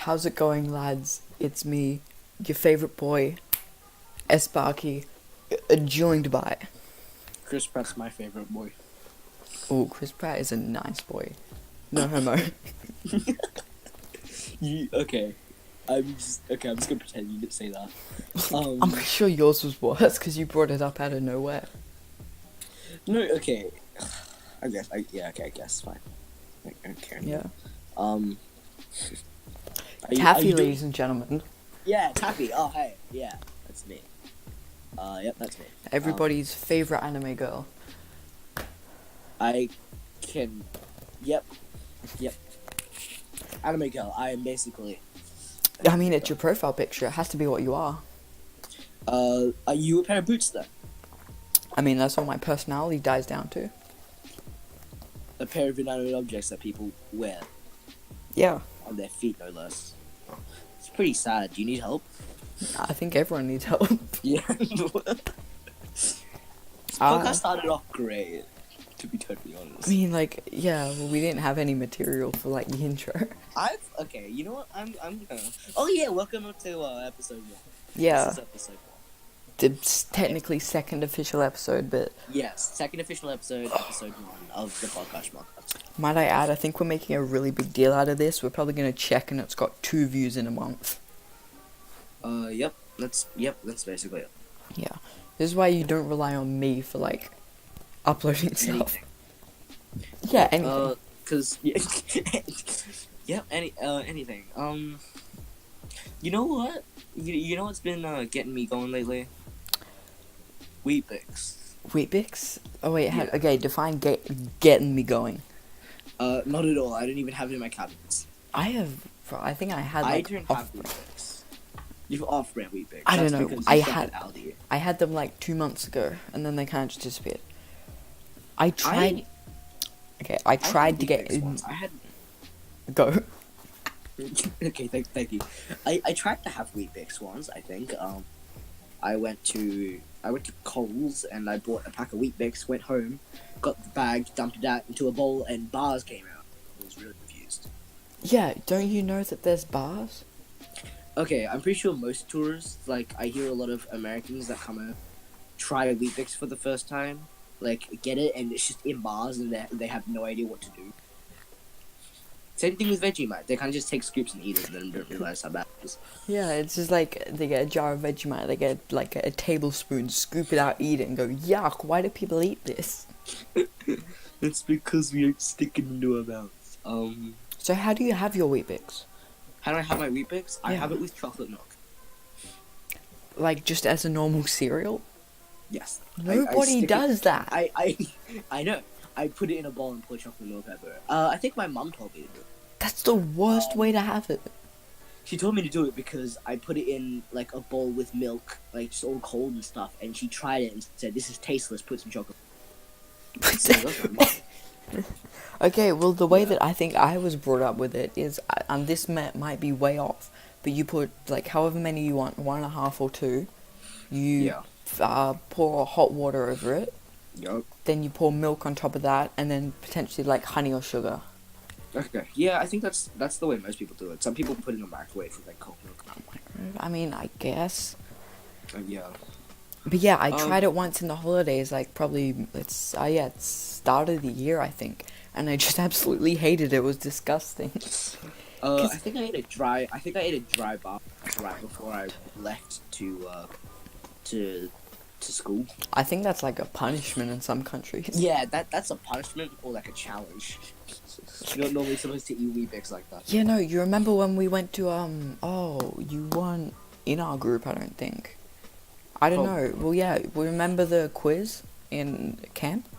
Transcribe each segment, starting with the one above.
How's it going, lads? It's me, your favorite boy, Sparky, joined by... Chris Pratt's my favorite boy. Oh, Chris Pratt is a nice boy. No homo. Okay. I'm just gonna pretend you didn't say that. I'm pretty sure yours was worse because you brought it up out of nowhere. No, okay. I guess, fine. I don't care anymore. Yeah. Are Taffy, you ladies and gentlemen. Yeah, Taffy. Oh, hey. Yeah, that's me. Yep, that's me. Everybody's favorite anime girl. I can... Yep. Anime girl. I am basically... I mean, it's your profile picture. It has to be what you are. Are you a pair of boots, then? I mean, that's what my personality dies down to. A pair of inanimate objects that people wear Yeah. on their feet, no less. It's pretty sad. Do you need help? I think everyone needs help. Yeah. This podcast started off great, to be totally honest. I mean, like, yeah, well, we didn't have any material for, like, the intro. Okay, you know what? I'm gonna... Oh yeah, welcome up to, episode 1. Yeah. This is episode 1. It's technically second official episode, but... Yes, second official episode, episode 1 of the podcast Shmodcast. Might I add, I think we're making a really big deal out of this. We're probably going to check and it's got 2 views in a month. Yep, that's basically it. Yeah. This is why you don't rely on me for, like, uploading stuff. Anything. Yeah, anything. Cause... Yeah, anything. You know what? You know what's been, getting me going lately? Weet-Bix. Weet-Bix? Oh, wait, Yeah. okay, define getting me going. Not at all. I don't even have it in my cabinets. I think I had, I like... don't have Weet-Bix. You've off-brand Weet-Bix. I don't That's know. because I you shop had- at Aldi. I had them, like, 2 months ago, and then they kind of just disappeared. I tried to get... Weet-Bix once. I had... Go. Okay, thank you. I tried to have Weet-Bix once, I think. I went to Coles and I bought a pack of Weet-Bix, went home, got the bag, dumped it out into a bowl, and bars came out. I was really confused. Yeah, don't you know that there's bars? Okay, I'm pretty sure most tourists, like, I hear a lot of Americans that come out, try a Weet-Bix for the first time, like, get it, and it's just in bars, and they have no idea what to do. Same thing with Vegemite. They kind of just take scoops and eat it, and then don't realize how bad it is. Yeah, it's just like they get a jar of Vegemite, they get like a tablespoon, scoop it out, eat it, and go, yuck, why do people eat this? It's because we don't stick it into our mouths. So how do you have your Weet-Bix? How do I have my Weet-Bix? I Yeah. have it with chocolate milk. Like, just as a normal cereal? Yes. Nobody does that. I know. I put it in a bowl and put chocolate milk over it. I think my mum told me to do it. That's the worst way to have it. She told me to do it because I put it in, like, a bowl with milk, like, just all cold and stuff, and she tried it and said, this is tasteless, put some chocolate. So that's my mum. Okay, well, the way that I think I was brought up with it is, and this might be way off, but you put, like, however many you want, 1.5 or 2, you pour hot water over it, Yup. then you pour milk on top of that, and then potentially, like, honey or sugar. Okay. Yeah, I think that's the way most people do it. Some people put it in a microwave with, like, cold milk. I mean, I guess. Yeah. But yeah, I tried it once in the holidays, like, probably, it's start of the year, I think, and I just absolutely hated it. It was disgusting. I think I ate a dry bar right before I left to school. I think that's like a punishment in some countries. Yeah, that's a punishment or like a challenge. You're not normally supposed to eat Weet-Bix like that. Yeah, no, you remember when we went to, you weren't in our group, I don't think. I don't know. Well, yeah, we remember the quiz in camp?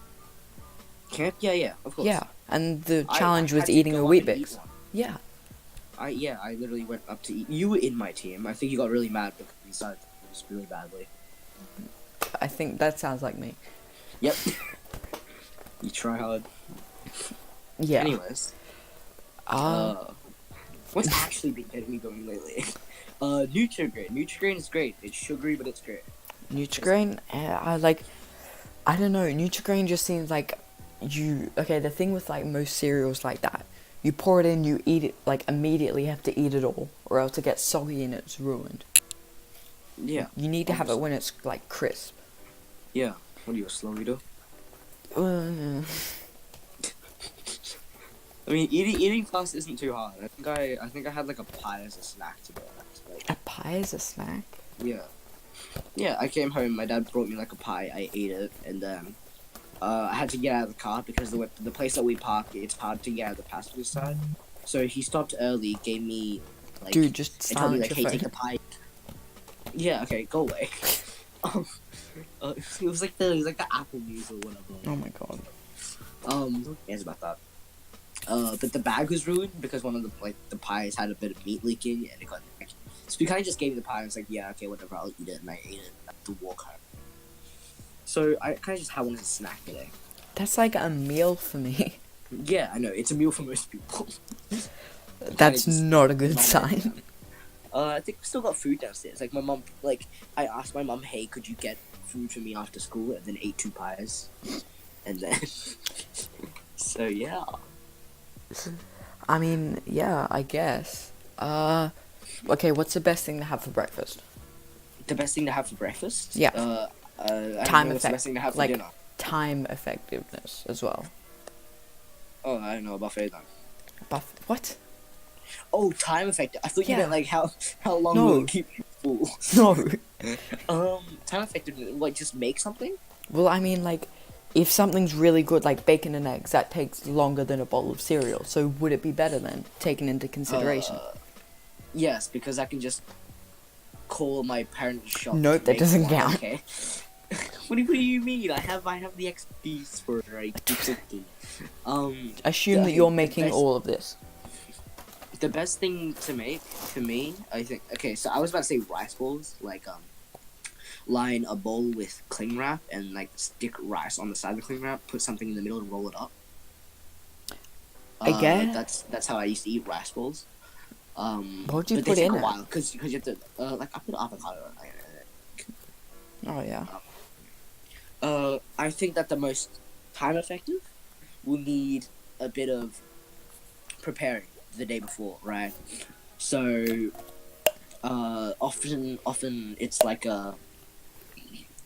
Camp? Yeah, of course. Yeah, and the I challenge was had to eating go a up and eat Weet-Bix. one. Yeah. I literally went up to eat. You were in my team. I think you got really mad because you decided to lose really badly. I think that sounds like me. Yep. You try hard. Yeah. Anyways. What's actually been getting me going lately? Nutrigrain. Nutrigrain is great. It's sugary, but it's great. Nutrigrain, I don't know, Nutrigrain just seems like the thing with, like, most cereals like that, You pour it in, you eat it, like, immediately you have to eat it all, or else it gets soggy and it's ruined. Yeah. You need to have it when it's, like, crisp. Yeah. What are you, a slow eater? I mean, eating fast isn't too hard. I think I had like a pie as a snack today. Like, a pie is a snack? Yeah. Yeah, I came home, my dad brought me like a pie, I ate it, and then I had to get out of the car because the place that we park, it's hard to get out of the passenger side. So he stopped early, gave me like, Dude, just and told me silence like, your hey, phone. take the pie. Yeah, okay, go away. It was like the apple news or whatever. Oh my god. Who cares about that? But the bag was ruined because one of the pies had a bit of meat leaking and it got like, so we kind of just gave me the pie and was like, yeah, okay, whatever, I'll eat it, and I ate it at the walk home. So I kind of just had one as a snack today. That's like a meal for me. Yeah, I know, it's a meal for most people. That's not a good sign. I think we still got food downstairs. Like my mom, like I asked my mom, hey, could you get food for me after school, and then ate 2 pies, and then so yeah. I mean, yeah, I guess. Okay, what's the best thing to have for breakfast? The best thing to have for breakfast? Yeah. I don't Time know what's the best thing to have for like dinner. time effectiveness as well. Oh, I don't know, a buffet then. What? Oh, time effective. I thought you Yeah. meant like how long No. will it keep you full? No. Time effective, like just make something? Well, I mean, like, if something's really good, like bacon and eggs, that takes longer than a bowl of cereal. So would it be better then, taken into consideration? Yes, because I can just call my parents' shop. Nope, to that make doesn't one, count. Okay. What do you mean? I have the expertise for it. Right? Assume yeah, that you're the making best- all of this. The best thing to make for me, I think. Okay, so I was about to say rice balls, like line a bowl with cling wrap and like stick rice on the side of the cling wrap, put something in the middle and roll it up. I guess. That's how I used to eat rice balls. What'd you but put they take in a it? while because you have to like I put avocado. Oh yeah. I think that the most time effective will need a bit of preparing the day before, right? So often it's like a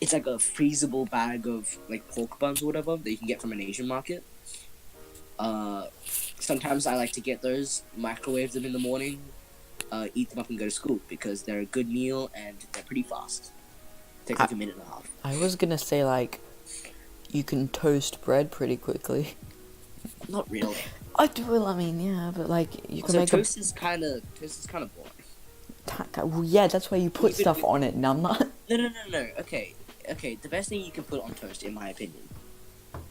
freezable bag of like pork buns or whatever that you can get from an Asian market. Sometimes I like to get those, microwave them in the morning, eat them up and go to school because they're a good meal and they're pretty fast. Take like a minute and a half. I was gonna say, like, you can toast bread pretty quickly. Not really. Well, I mean, yeah, but like you can Also, make toast is kind of boring. well, yeah, that's why you put Even- stuff on it. And I'm not. No. Okay. The best thing you can put on toast, in my opinion,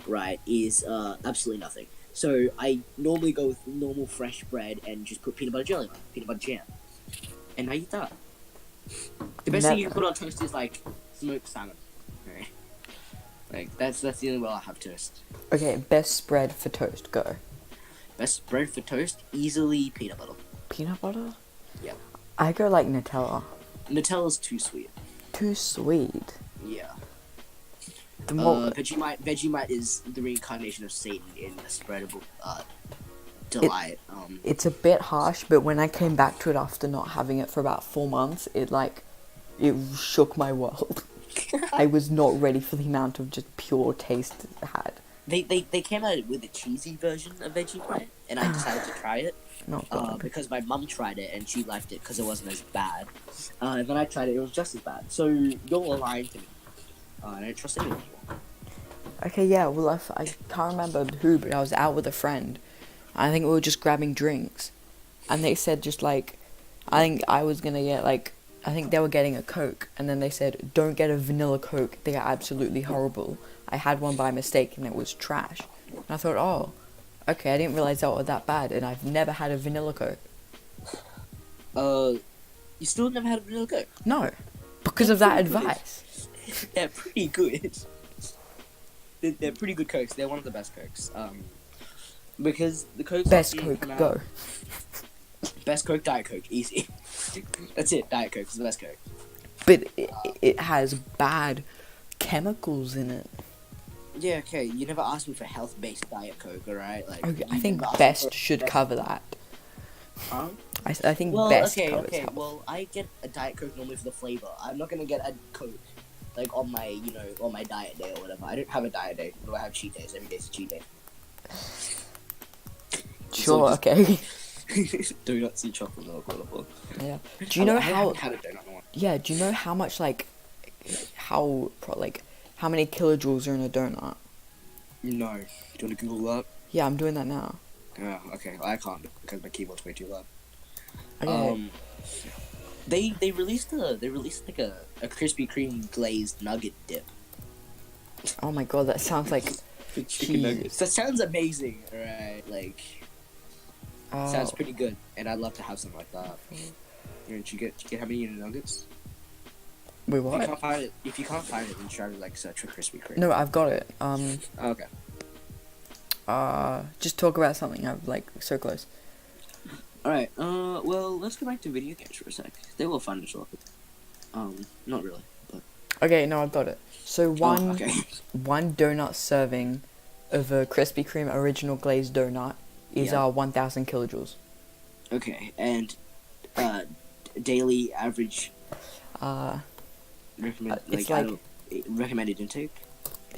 right, is absolutely nothing. So I normally go with normal fresh bread and just put peanut butter jelly on it, peanut butter jam, and I eat that. The best thing you can put on toast is like smoked salmon. Right? Like that's the only way I'll have toast. Okay, best spread for toast. Go. Best bread for toast, easily peanut butter. Peanut butter. Yeah. I go like Nutella. Nutella's too sweet. Too sweet. Yeah. The more Vegemite is the reincarnation of Satan in a spreadable delight. it's a bit harsh, but when I came back to it after not having it for about 4 months, it shook my world. I was not ready for the amount of just pure taste it had. They came out with a cheesy version of Vegemite, and I decided to try it. No, God. Because my mum tried it and she liked it because it wasn't as bad. And then I tried it, it was just as bad. So you're lying to me. I don't trust anyone anymore. Okay, yeah, well, I can't remember who, but I was out with a friend. I think we were just grabbing drinks. And they said just like, I think I was gonna get like, I think they were getting a Coke. And then they said, don't get a vanilla Coke, they are absolutely horrible. I had one by mistake and it was trash. And I thought, oh, okay, I didn't realize that was that bad. And I've never had a vanilla Coke. You still never had a vanilla Coke? No, because of that advice. They're pretty good. They're pretty good Cokes. They're one of the best Cokes. Because the Cokes... Best Coke, go. Best Coke, Diet Coke. Easy. That's it. Diet Coke is the best Coke. But it has bad chemicals in it. Yeah, okay. You never asked me for health-based Diet Coke, alright? Like, Okay, I you think never asked me best for should best- cover that. Huh? I think Well, best okay, covers okay. health. Well, I get a Diet Coke normally for the flavor. I'm not gonna get a Coke, like, on my, on my diet day or whatever. I don't have a diet day, but I have cheat days. Every day's a cheat day. Sure, just- okay. Donuts and chocolate milk, whatever. Yeah. Do you know I how? haven't had a donut in a while. Yeah. Do you know how much how many kilojoules are in a donut? No. Do you want to Google that? Yeah, I'm doing that now. Yeah, okay. I can't because my keyboard's way too loud. Okay. They released like a Krispy Kreme glazed nugget dip. Oh my god, that sounds like Chicken cheese. nuggets. That sounds amazing, right? Like sounds pretty good, and I'd love to have something like that. Did you get how many nuggets? Wait, If you what? can't find it, then try to like search for Krispy Kreme. No, I've got it. Okay. Just talk about something. I'm like so close. All right. Well, let's go back to video games for a sec. They were fun to talk. Not really, but Okay, no, I've got it. So one okay. one donut serving of a Krispy Kreme original glazed donut is Yeah. 1,000 kilojoules. Okay, and daily average It's recommended intake.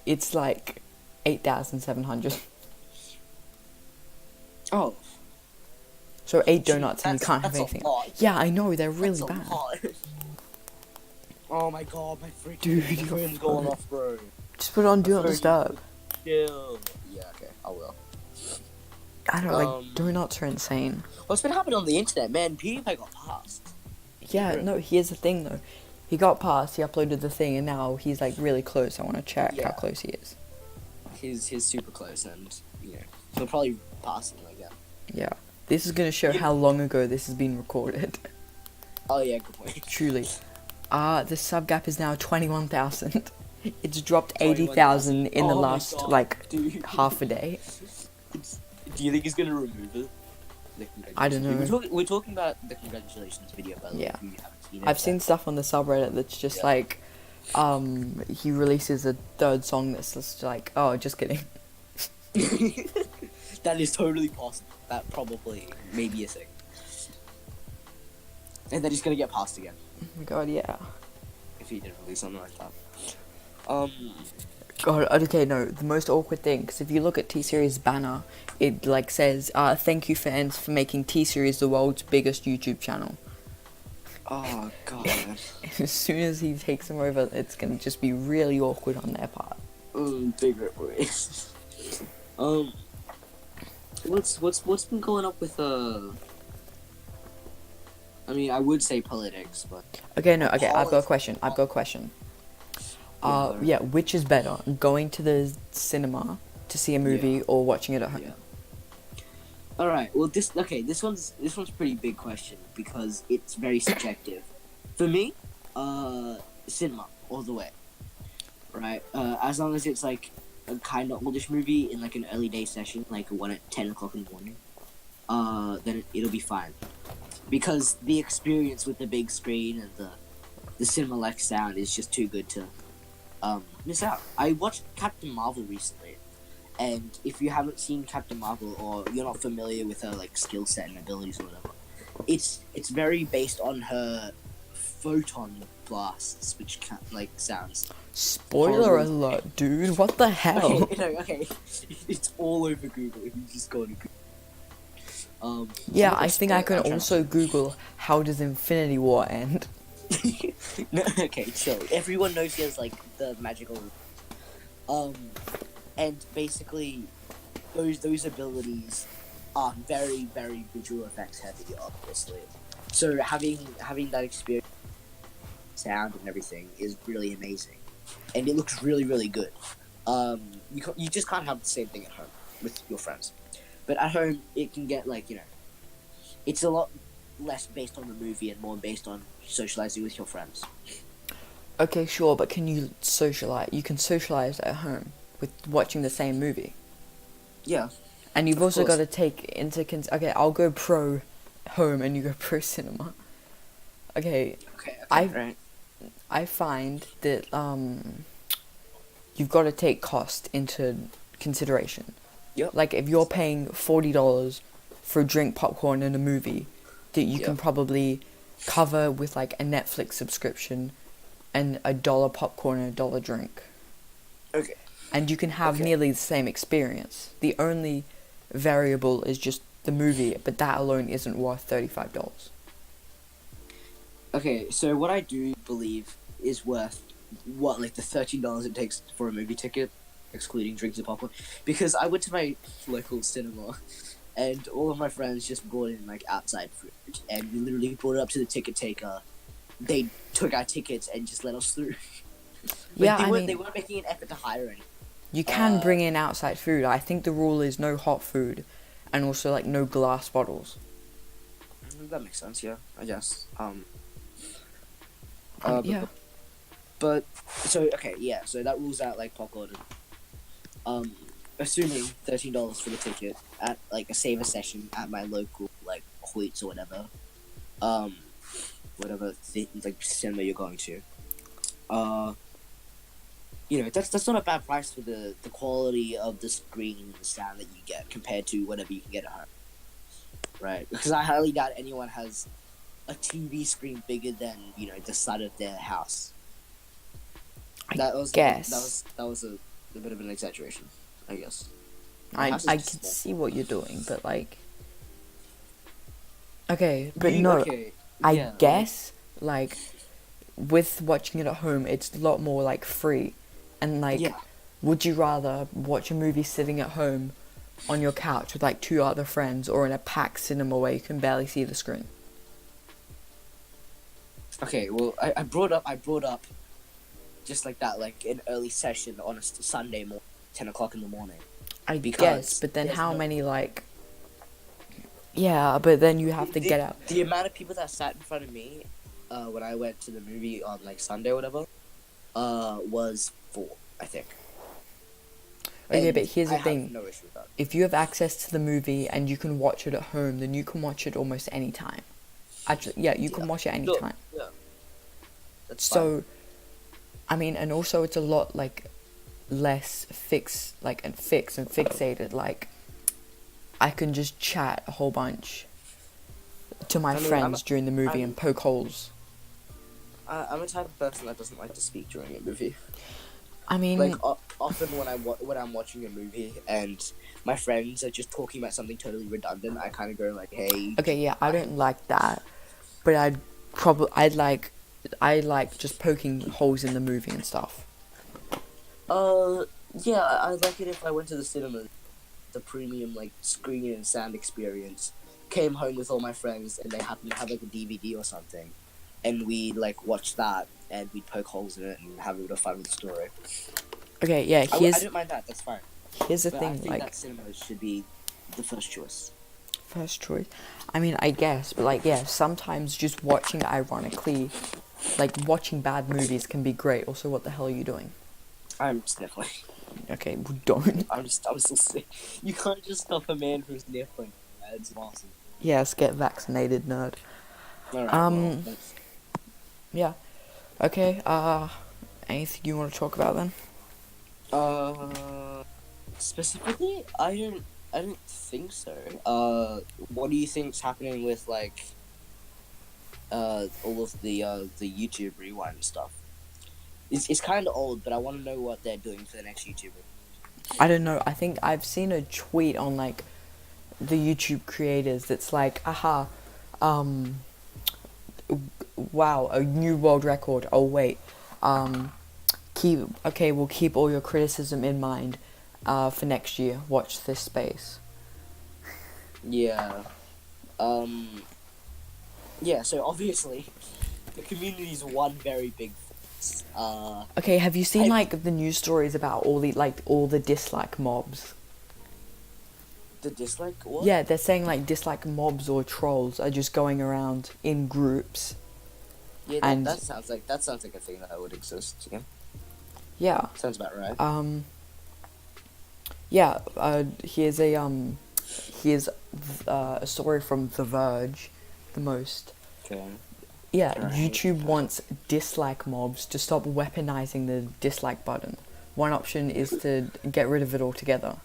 It's like 8,700. Oh, So 8 donuts and you can't have that's a anything. lot. Yeah, I know, they're really That's a bad. lot. Oh my god, my freaking Dude, phone's going off, bro. Just put it on Do Not Sorry. Disturb. Chill. Yeah, okay, I will. I don't know, like, donuts are insane. What's been happening on the internet, man? PewDiePie got passed. Yeah, no, here's the thing though. He got past, he uploaded the thing, and now he's like really close. I want to check how Yeah. close he is. He's super close, and he'll probably pass him like that. Yeah. This is gonna show how long ago this has been recorded. Oh yeah, good point. Truly. The sub gap is now 21,000. It's dropped 21,000. 80,000 in the Oh my last God, like dude. half a day. Do you think he's gonna remove it? I don't know. We're talking about the congratulations video, by the way. Yeah. If you haven't seen it, I've seen stuff on the subreddit that's just Yeah. like, he releases a third song that's just like, oh, just kidding. That is totally possible. That probably may be a thing. And then he's gonna get passed again Oh my god, yeah. if he did release something like that. God, okay, no, the most awkward thing, because if you look at T-Series' banner, it like says, thank you fans for making T-Series the world's biggest YouTube channel. Oh god. As soon as he takes them over, it's gonna just be really awkward on their part. Bigger boys. What's been going up with I mean, I would say politics, but Okay, no, okay, I've got a question. Yeah, which is better, going to the cinema to see a movie Yeah. or watching it at home? Yeah. All right. Well, this one's a pretty big question because it's very subjective. For me, cinema all the way. Right. As long as it's like a kind of oldish movie in like an early day session, like one at 10 o'clock in the morning, then it'll be fine. Because the experience with the big screen and the cinema-like sound is just too good to miss out. I watched Captain Marvel recently, and if you haven't seen Captain Marvel or you're not familiar with her like skill set and abilities or whatever, it's very based on her photon blasts, which like sounds. Spoiler Horrible. alert, dude, what the hell? Okay, it's all over Google if you just go to Google. Yeah, I think I can also Google, how does Infinity War end? No, okay, so everyone knows he has like the magical, and basically, those abilities are very very visual effects heavy, obviously. So having that experience, sound and everything is really amazing, and it looks really really good. You just can't have the same thing at home with your friends, but at home it can get like it's a lot less based on the movie and more based on socializing with your friends. Okay, sure, but can you socialize? You can socialize at home with watching the same movie. Yeah. And you've Of also got course. to take into okay, I'll go pro home and you go pro cinema. Okay, Okay. I- Right. I find that you've got to take cost into consideration. Yep. Like, if you're paying $40 for a drink, popcorn, and a movie, that you can probably cover with, like, a Netflix subscription and $1 popcorn and $1 drink. Okay. And you can have nearly the same experience. The only variable is just the movie, but that alone isn't worth $35. Okay, so what I do believe is worth like the $13 it takes for a movie ticket, excluding drinks and popcorn, because I went to my local cinema, and all of my friends just brought in like outside food, and we literally brought it up to the ticket taker. They took our tickets and just let us through. They weren't making an effort to hire anyone. You can bring in outside food. I think the rule is no hot food, and also like no glass bottles. That makes sense. Yeah, I guess. Yeah. But so that rules out like popcorn. Assuming $13 for the ticket at like a saver session at my local like Hoyts or whatever, like cinema you're going to, that's not a bad price for the quality of the screen and the sound that you get compared to whatever you can get at home, right? Because I highly doubt anyone has a TV screen bigger than the side of their house. That was a bit of an exaggeration, I guess. I can see what you're doing, but like, okay, but no, I guess like with watching it at home, it's a lot more like free, and like, would you rather watch a movie sitting at home on your couch with like 2 other friends, or in a packed cinema where you can barely see the screen? Okay, well, I brought up just like that, like an early session on a Sunday morning, 10 o'clock in the morning. I guess, but then how many like? Yeah, but then you have to get out. The amount of people that sat in front of me, when I went to the movie on like Sunday or whatever, was 4, I think. Okay, but here's the thing. No issue with that. If you have access to the movie and you can watch it at home, then you can watch it almost any time. Actually, yeah, you can watch it any time. Yeah. That's so, fine. I mean, and also it's a lot like less fixed and fixated. Like, I can just chat a whole bunch to my friends during the movie and poke holes. I'm a type of person that doesn't like to speak during a movie. I mean, like often when I'm watching a movie and my friends are just talking about something totally redundant, I kind of go like, "Hey." Okay, yeah, I don't like that, but I like just poking holes in the movie and stuff. Yeah, I like it if I went to the cinema, the premium like screen and sound experience, came home with all my friends and they happened to have like a DVD or something, and we like watch that and we'd poke holes in it and have a bit of fun with the story. Okay, yeah, I don't mind that. That's fine. Here's the but thing, I think like, that cinema should be the first choice. First choice. I mean, I guess, but like, yeah, sometimes just watching ironically, like watching bad movies can be great. Also, what the hell are you doing? I'm sniffling. Okay, well, don't. I'm still sick. You can't just stop a man from sniffling. That's awesome. Yes, get vaccinated, nerd. Alright, yeah. Okay, anything you want to talk about then? Specifically, I don't think so. What do you think's happening with like all of the YouTube rewind stuff? It's kind of old, but I want to know what they're doing for the next YouTuber. I don't know. I think I've seen a tweet on like the YouTube creators that's like, aha, wow, a new world record. Oh wait, we'll keep all your criticism in mind for next year. Watch this space. Yeah. Yeah, so obviously the community's one very big force. Okay, have you seen like the news stories about all the dislike mobs? The dislike what? Yeah, they're saying like dislike mobs or trolls are just going around in groups. Yeah, that sounds like a thing that would exist. Yeah. Yeah. Sounds about right. Yeah. Here's a story from The Verge, the most. Okay. Yeah, YouTube wants dislike mobs to stop weaponizing the dislike button. one option is to get rid of it altogether.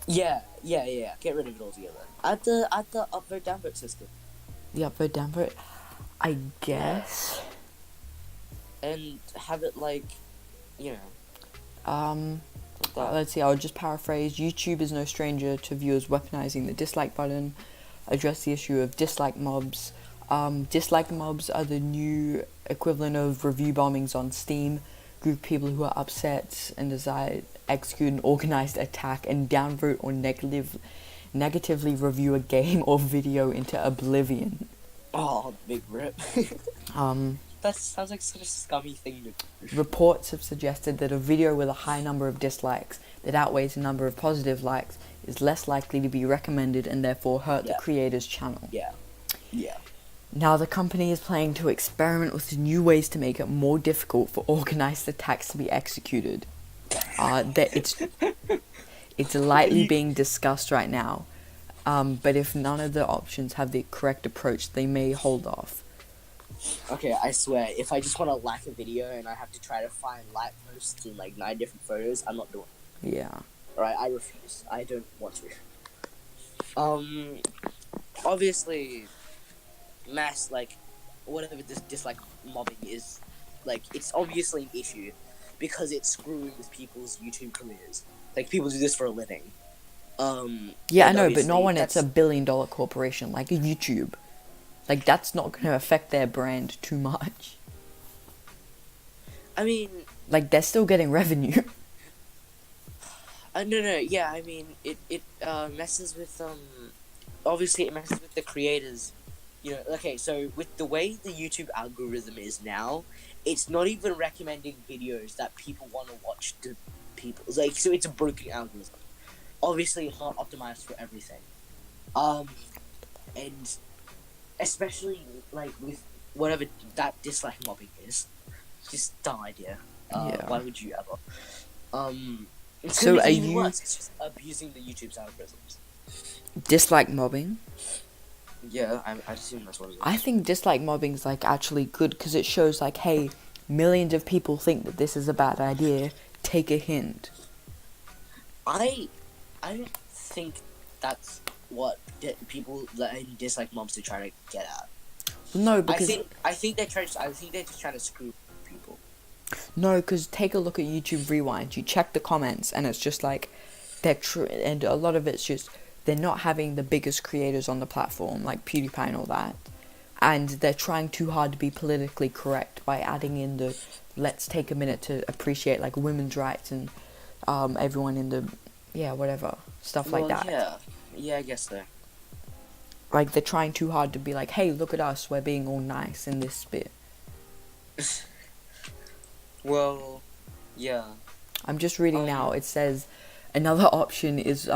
Yeah. Get rid of it altogether. Add the upvote downvote system. The upvote downvote, I guess. And have it like, you know. Let's see. I'll just paraphrase. YouTube is no stranger to viewers weaponizing the dislike button. Address the issue of dislike mobs. Dislike mobs are the new equivalent of review bombings on Steam. Group people who are upset and desire execute an organized attack and downvote or negatively review a game or video into oblivion. Oh, big rip. That sounds like such a scummy thing to do. Reports have suggested that a video with a high number of dislikes that outweighs the number of positive likes is less likely to be recommended and therefore hurt the creator's channel. Yeah. Now the company is planning to experiment with new ways to make it more difficult for organized attacks to be executed. It's lightly being discussed right now, but if none of the options have the correct approach, they may hold off. Okay, I swear, if I just want to like a video and I have to try to find like posts in like 9 different photos, I'm not doing it. Yeah. Alright, I refuse. I don't want to. Obviously, mass, like, whatever this dislike mobbing is, like, it's obviously an issue because it's screwing with people's YouTube careers. Like, people do this for a living. Yeah, I know, but no one, it's a $1 billion corporation like YouTube. Like, that's not going to affect their brand too much. I mean... Like, they're still getting revenue. No, yeah, I mean, it messes with, obviously it messes with the creators. You know, okay, so with the way the YouTube algorithm is now, it's not even recommending videos that people want to watch to people. Like, so it's a broken algorithm. Obviously, it's not optimized for everything. And especially, like, with whatever that dislike mobbing is. Just dumb idea. Yeah. Why would you ever? It's So gonna be are even you... worse. It's just abusing the YouTube's algorithms. Dislike mobbing? Yeah, I assume that's what it is. I think dislike mobbing is, like, actually good because it shows, like, hey, millions of people think that this is a bad idea. Take a hint. I don't think that's what people that dislike mobs are trying to get at. No, because... I think they're just trying to screw people. No, because take a look at YouTube Rewind. You check the comments, and it's just like and a lot of it's just they're not having the biggest creators on the platform, like PewDiePie and all that, and they're trying too hard to be politically correct by adding in the let's take a minute to appreciate like women's rights and everyone in the whatever stuff like that. Yeah, I guess so. Like they're trying too hard to be like, hey, look at us, we're being all nice in this bit. Well, yeah. I'm just reading now. It says another option is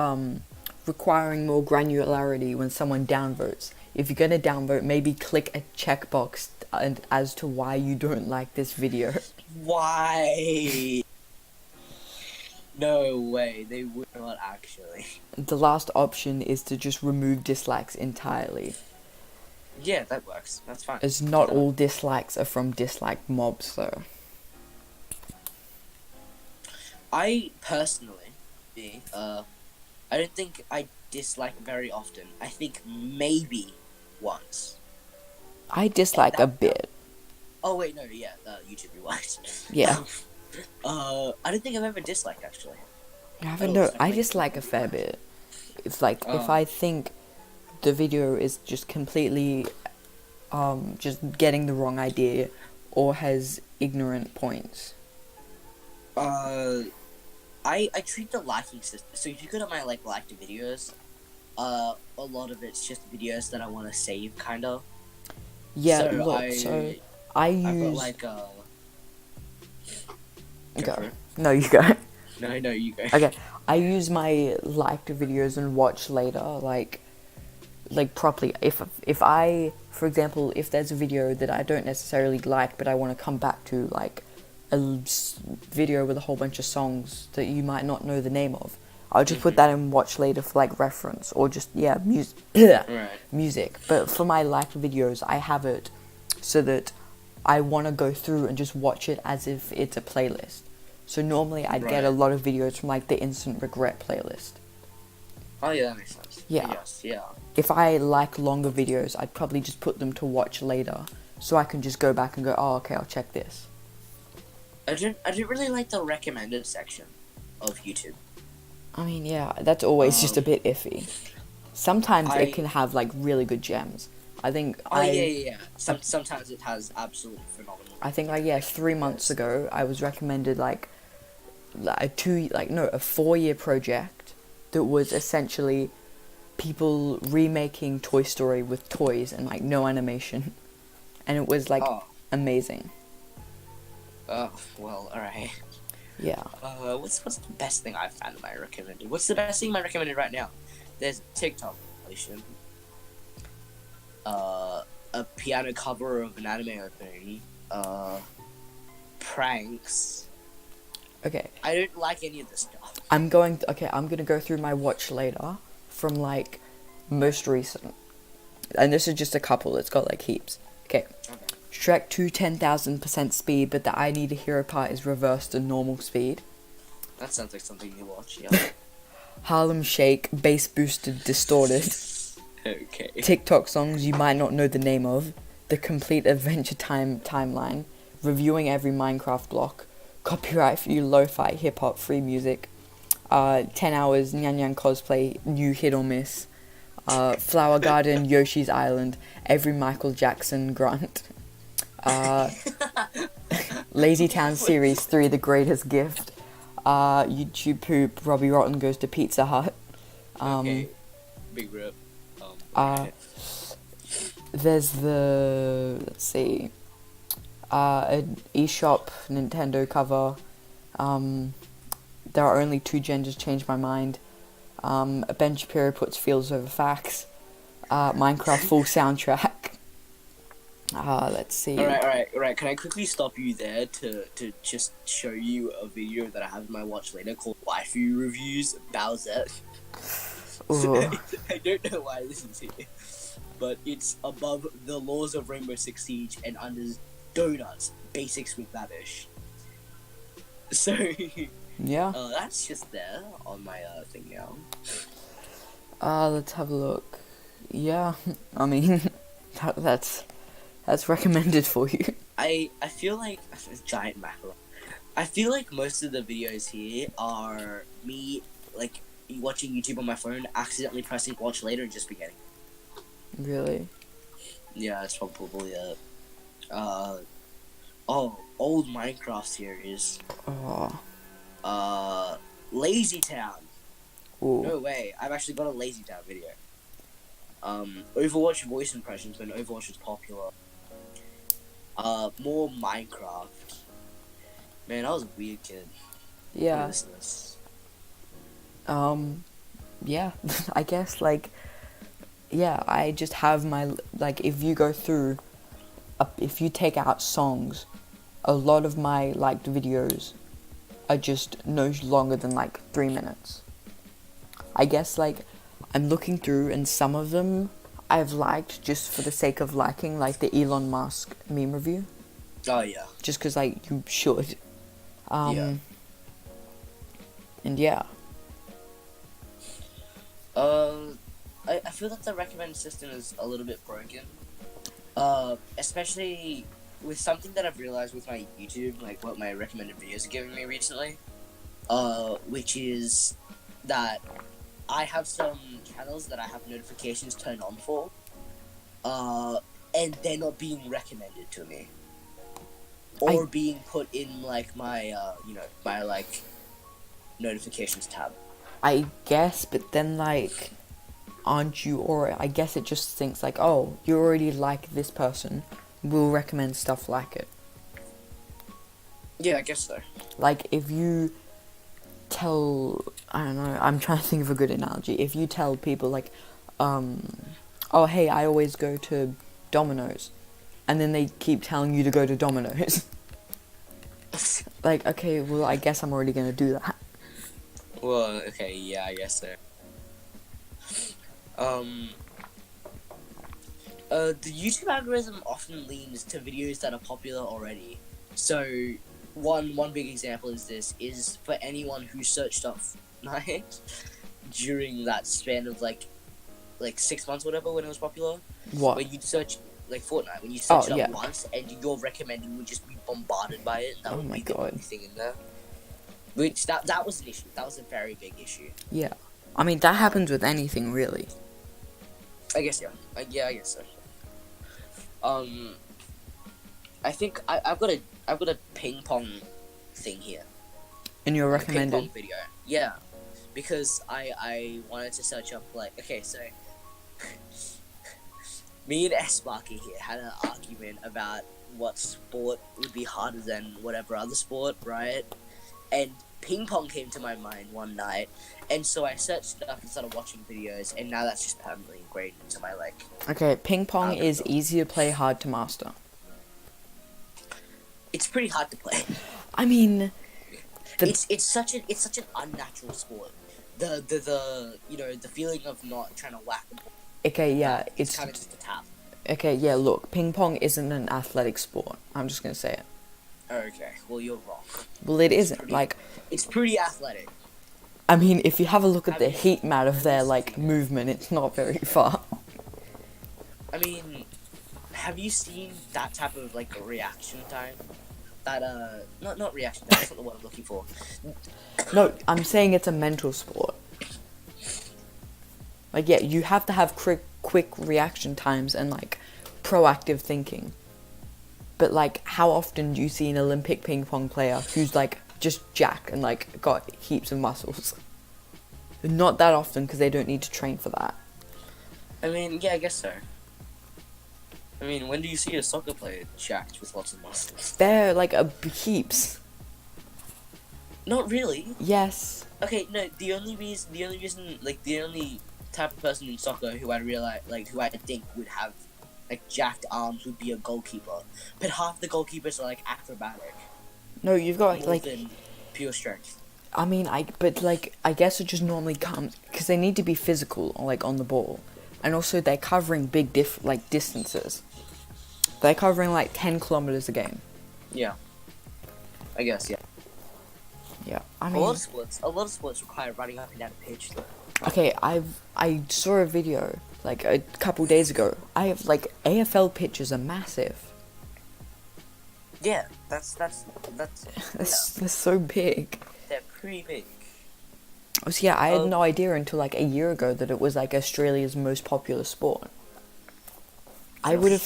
requiring more granularity when someone downvotes. If you're gonna downvote, maybe click a checkbox and as to why you don't like this video. Why? No way, they would not actually. The last option is to just remove dislikes entirely. Yeah, that works. That's fine. As not all dislikes are from dislike mobs, though. I personally, I don't think I dislike very often. I think maybe once. I dislike a bit. Oh wait, no, yeah, YouTube Rewind. Yeah. I don't think I've ever disliked actually. I dislike a fair bit. It's like if I think the video is just completely, just getting the wrong idea, or has ignorant points. I treat the liking system. So if you go to my liked videos, a lot of it's just videos that I want to save, kind of. Yeah, so look, I use... Go. No, you go. No, you go. Okay, I use my liked videos and watch later, like properly. If I, for example, if there's a video that I don't necessarily like, but I want to come back to, like a video with a whole bunch of songs that you might not know the name of, I'll just put that in watch later for like reference, or just music. Right. Music. But for my liked videos, I have it so that I want to go through and just watch it as if it's a playlist. So normally I'd get a lot of videos from like the instant regret playlist. Oh yeah, that makes sense. Yeah. Yes, yeah. If I like longer videos, I'd probably just put them to watch later, so I can just go back and go, oh, okay, I'll check this. I didn't really like the recommended section of YouTube. I mean, yeah, that's always just a bit iffy. Sometimes it can have like really good gems. I think. Yeah. Sometimes it has absolutely phenomenal. I think 3 months ago I was recommended like a 4-year project that was essentially people remaking Toy Story with toys and like no animation, and it was like amazing. Oh well, alright. Yeah. What's the best thing I've found in my recommended? What's the best thing I recommended right now? There's TikTok compilation. A piano cover of an anime opening. Pranks. Okay. I don't like any of this stuff. I'm gonna go through my watch later from like most recent, and this is just a couple. It's got like heaps. Okay. Shrek 2 10,000% speed, but the I Need a Hero part is reversed to normal speed. That sounds like something you watch, yeah. Harlem Shake, bass boosted, distorted. Okay. TikTok songs you might not know the name of. The complete Adventure Time timeline. Reviewing every Minecraft block. Copyright free lo-fi hip hop free music. 10 hours Nyan Nyan cosplay, new hit or miss. Flower Garden, Yoshi's Island, every Michael Jackson grunt. Lazy Town Series 3, The Greatest Gift. YouTube poop, Robbie Rotten goes to Pizza Hut. Okay. Big rip. There's the, let's see, an eShop Nintendo cover. There are only 2 genders, changed my mind. Ben Shapiro puts feels over facts. Minecraft full soundtrack. Let's see. Alright. Can I quickly stop you there to just show you a video that I have in my watch later called Waifu Reviews Bowsette? I don't know why this is here, but it's above The Laws of Rainbow Six Siege and under Donuts, Basics with Babish. So, yeah. That's just there on my thing now. Let's have a look. Yeah, I mean, that's recommended for you. I feel like giant mackerel. I feel like most of the videos here are me like watching YouTube on my phone, accidentally pressing watch later and just beginning. Really? Yeah, that's probably it. Old Minecraft series. Lazy Town. Ooh. No way. I've actually got a Lazy Town video. Overwatch voice impressions when Overwatch was popular. More Minecraft. Man, I was a weird kid. Yeah. Yeah, I guess, like, yeah, I just have my, like, if you go through, if you take out songs, a lot of my liked videos are just no longer than, like, 3 minutes. I guess, like, I'm looking through, and some of them I've liked just for the sake of liking, like the Elon Musk meme review. Oh, yeah. Just because, like, you should. Yeah. And yeah. I feel that the recommend system is a little bit broken. Especially with something that I've realized with my YouTube, like what my recommended videos are giving me recently. Which is that I have some channels that I have notifications turned on for. And they're not being recommended to me. Or being put in like my my like notifications tab. I guess, but then, like, aren't you, or I guess it just thinks, like, oh, you already like this person, we'll recommend stuff like it. Yeah, I guess so. Like, if you tell, I don't know, I'm trying to think of a good analogy. If you tell people, like, oh, hey, I always go to Domino's, and then they keep telling you to go to Domino's. Like, okay, well, I guess I'm already gonna do that. Well, okay, yeah, I guess so. The YouTube algorithm often leans to videos that are popular already. So, one big example is for anyone who searched up Fortnite during that span of like 6 months, whatever, when it was popular. What? When you search like Fortnite, when you search it up yeah. once, and your recommended would just be bombarded by it. That Oh would my be God. the only thing in there. Which that was an issue. That was a very big issue. Yeah. I mean, that happens with anything, really. I guess yeah. I guess so. I think I've got a ping pong thing here. In your Like a ping recommended. pong video. Yeah, because I wanted to search up like okay, so me and Sparky here had an argument about what sport would be harder than whatever other sport, right? And ping pong came to my mind one night, and so I searched it up and started watching videos, and now that's just permanently ingrained into my like. Okay, ping pong is algorithm. easy to play, hard to master. It's pretty hard to play. I mean, It's such an unnatural sport. The the feeling of not trying to whack the ball. okay, yeah, It's kind of just a tap. okay, yeah. Look, ping pong isn't an athletic sport. I'm just gonna say it. Okay, well you're wrong. Well, it isn't. pretty- Like, It's pretty athletic. I mean, if you have a look at I the mean, heat map of their like movement, it's not very far. I mean, have you seen that type of like reaction time? That not reaction time. That's not the word I'm looking for. No, I'm saying it's a mental sport. Like, yeah, you have to have quick reaction times and like proactive thinking. But like, how often do you see an Olympic ping pong player who's like just jacked and like got heaps of muscles? Not that often because they don't need to train for that. I mean, yeah, I guess so. I mean, when do you see a soccer player jacked with lots of muscles? They're like heaps. Not really. Yes. Okay, no. The only reason, like the only type of person in soccer who I realize, like who I think would have like jacked arms would be a goalkeeper. But half the goalkeepers are like acrobatic, No, you've got more like. than pure strength. I mean, I guess it just normally comes because they need to be physical, like on the ball, and also they're covering big distances. They're covering like 10 kilometers a game. Yeah. I guess yeah. Yeah, I A mean, lot of sports require running up and down the pitch. Though. okay, I saw a video like a couple days ago. I have like AFL pitches are massive. Yeah, that's They're so big. they're pretty big. So yeah, I had no idea until like a year ago that it was like Australia's most popular sport. I would have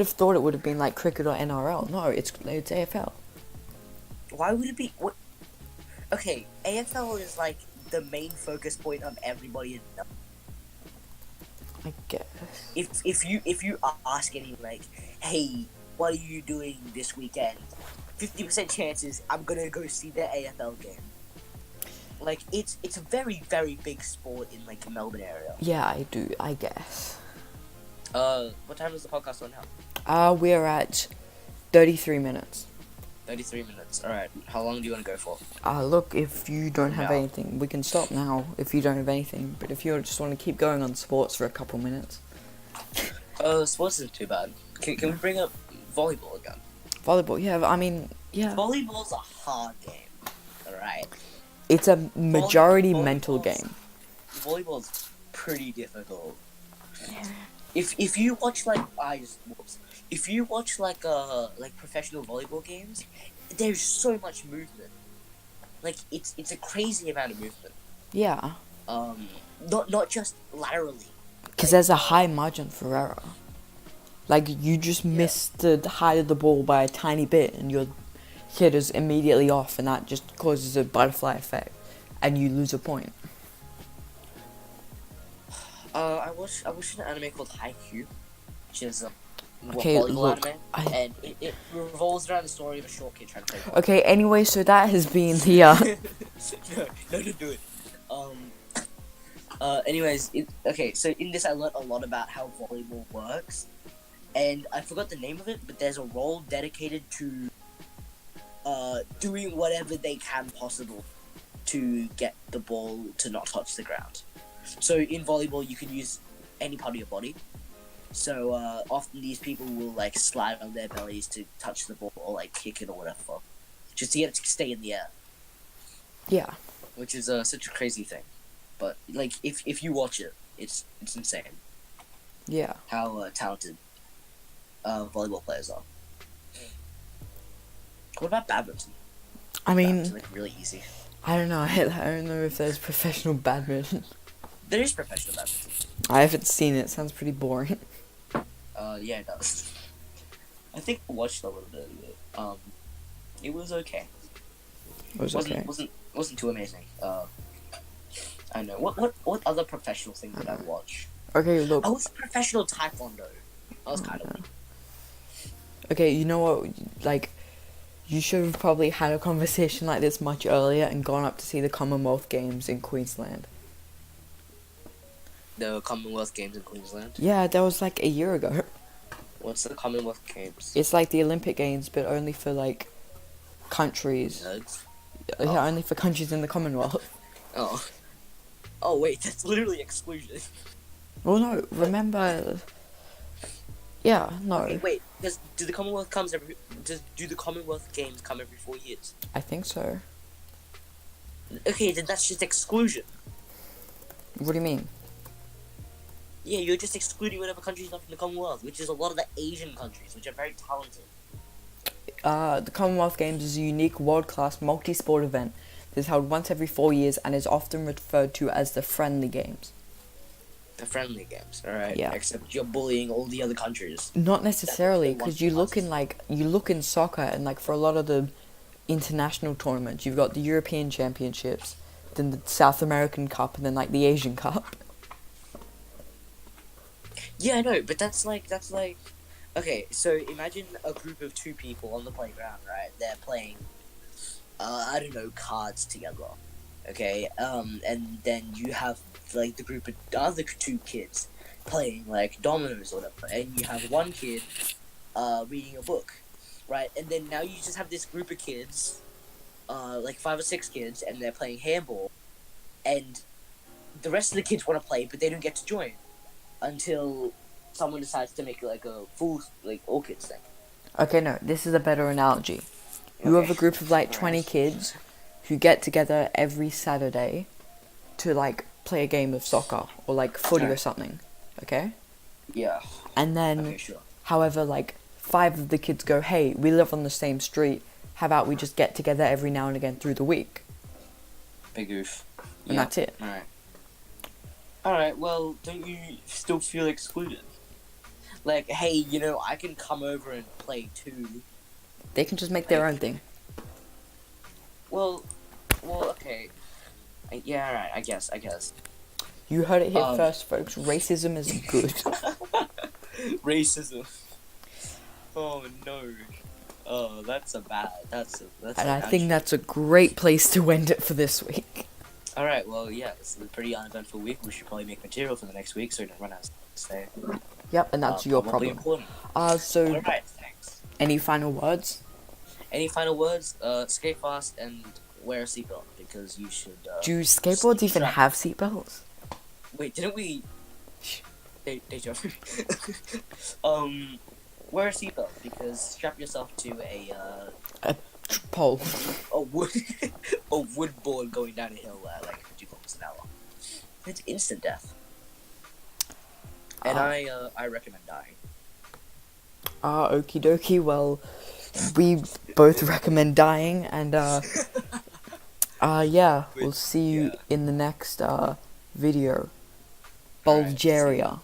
thought it would have been like cricket or NRL. No, it's AFL. Why would it be? What? Okay, AFL is like the main focus point of everybody. I guess. If you ask anyone like, hey, what are you doing this weekend? 50% chances I'm gonna go see the AFL game. Like it's a very very big sport in like the Melbourne area. Yeah, I do. I guess. What time is the podcast on now? We're at 33 minutes. 33 minutes. All right. How long do you want to go for? Look, if you don't have No. anything, we can stop now if you don't have anything. But if you just want to keep going on sports for a couple minutes. Sports isn't too bad. Can we bring up volleyball again? Volleyball, yeah, I mean, yeah. Volleyball's a hard game. All right. It's a majority Volleyball's- mental game. Volleyball's pretty difficult. If you watch like if you watch like professional volleyball games, there's so much movement. Like it's a crazy amount of movement. Yeah. Not just laterally. Because there's a high margin for error. Like, you just miss the height of the ball by a tiny bit, and your hit is immediately off, and that just causes a butterfly effect, and you lose a point. I watched an anime called Haikyuu, which is a Okay, volleyball look, anime, I- and it revolves around the story of a short kid trying to play volleyball. Okay, anyway, so that has been the, no, don't do it. Anyways, okay, so in this I learned a lot about how volleyball works, and I forgot the name of it, but there's a role dedicated to doing whatever they can possible to get the ball to not touch the ground. So in volleyball, you can use any part of your body. So often these people will like slide on their bellies to touch the ball or like kick it or whatever. just to get it to stay in the air. Yeah. Which is such a crazy thing. But like, if you watch it, it's insane. Yeah. How talented volleyball players are. What about badminton? I mean, Badminton, like, really easy. I don't know. I don't know if there's professional badminton. There is professional badminton. I haven't seen it. Sounds pretty boring. Yeah, it does. I think I watched a little bit of it. It was okay. It was okay. Wasn't too amazing. I know. What other professional thing did I watch? Okay, look. I was professional taekwondo. I was kind of. Okay, you know what? Like, you should have probably had a conversation like this much earlier and gone up to see the Commonwealth Games in Queensland. The Commonwealth Games in Queensland? Yeah, that was like a year ago. What's the Commonwealth Games? It's like the Olympic Games, but only for like countries. Nerds? Yeah, only for countries in the Commonwealth. Oh. Oh wait, that's literally exclusion. Well, no, remember. Yeah, no. Okay, wait, do the Commonwealth do the Commonwealth Games come every 4 years? I think so. Okay, then that's just exclusion. What do you mean? Yeah, you're just excluding whatever country's not from the Commonwealth, which is a lot of the Asian countries, which are very talented. The Commonwealth Games is a unique, world-class, multi-sport event that is held once every 4 years and is often referred to as the Friendly Games. The Friendly Games, alright. Yeah. Except you're bullying all the other countries. Not necessarily, because you look in soccer, and like for a lot of the international tournaments, you've got the European Championships, then the South American Cup, and then like the Asian Cup. Yeah, I know, but that's like, okay, so imagine a group of 2 people on the playground, right? They're playing, I don't know, cards together, okay? And then you have, like, the group of other 2 kids playing, like, dominoes or whatever, and you have one kid, reading a book, right? And then now you just have this group of kids, like 5 or 6 kids, and they're playing handball, and the rest of the kids want to play, but they don't get to join. Until someone decides to make like a full like all kids thing. Okay, no, this is a better analogy. You have a group of like 20 kids who get together every Saturday to like play a game of soccer or like footy or something. Okay? Yeah. And then, Okay, sure. however, like 5 of the kids go, hey, we live on the same street. How about we just get together every now and again through the week? Big oof. And that's it. Alright. Alright, well, don't you still feel excluded? Like, hey, you know, I can come over and play too. They can just make their own thing. Well, okay. Yeah, alright, I guess. You heard it here first, folks. Racism is good. Racism. Oh, no. Oh, that's And I think that's a great place to end it for this week. Alright, well, yeah, it's a pretty uneventful week. We should probably make material for the next week so we don't run out of stay. Yep, and that's your problem. Important. So, Alright, thanks. any final words? Any final words? Skate fast and wear a seatbelt, because you should, Do skateboards even have seatbelts? Wait, didn't we... Deja vu. Wear a seatbelt, because strap yourself to a Pole. a wood board going down a hill at like 50 kilometers an hour. It's instant death. And I recommend dying. Okie dokie. Well, we both recommend dying, and yeah, we'll see you in the next video. Bulgaria.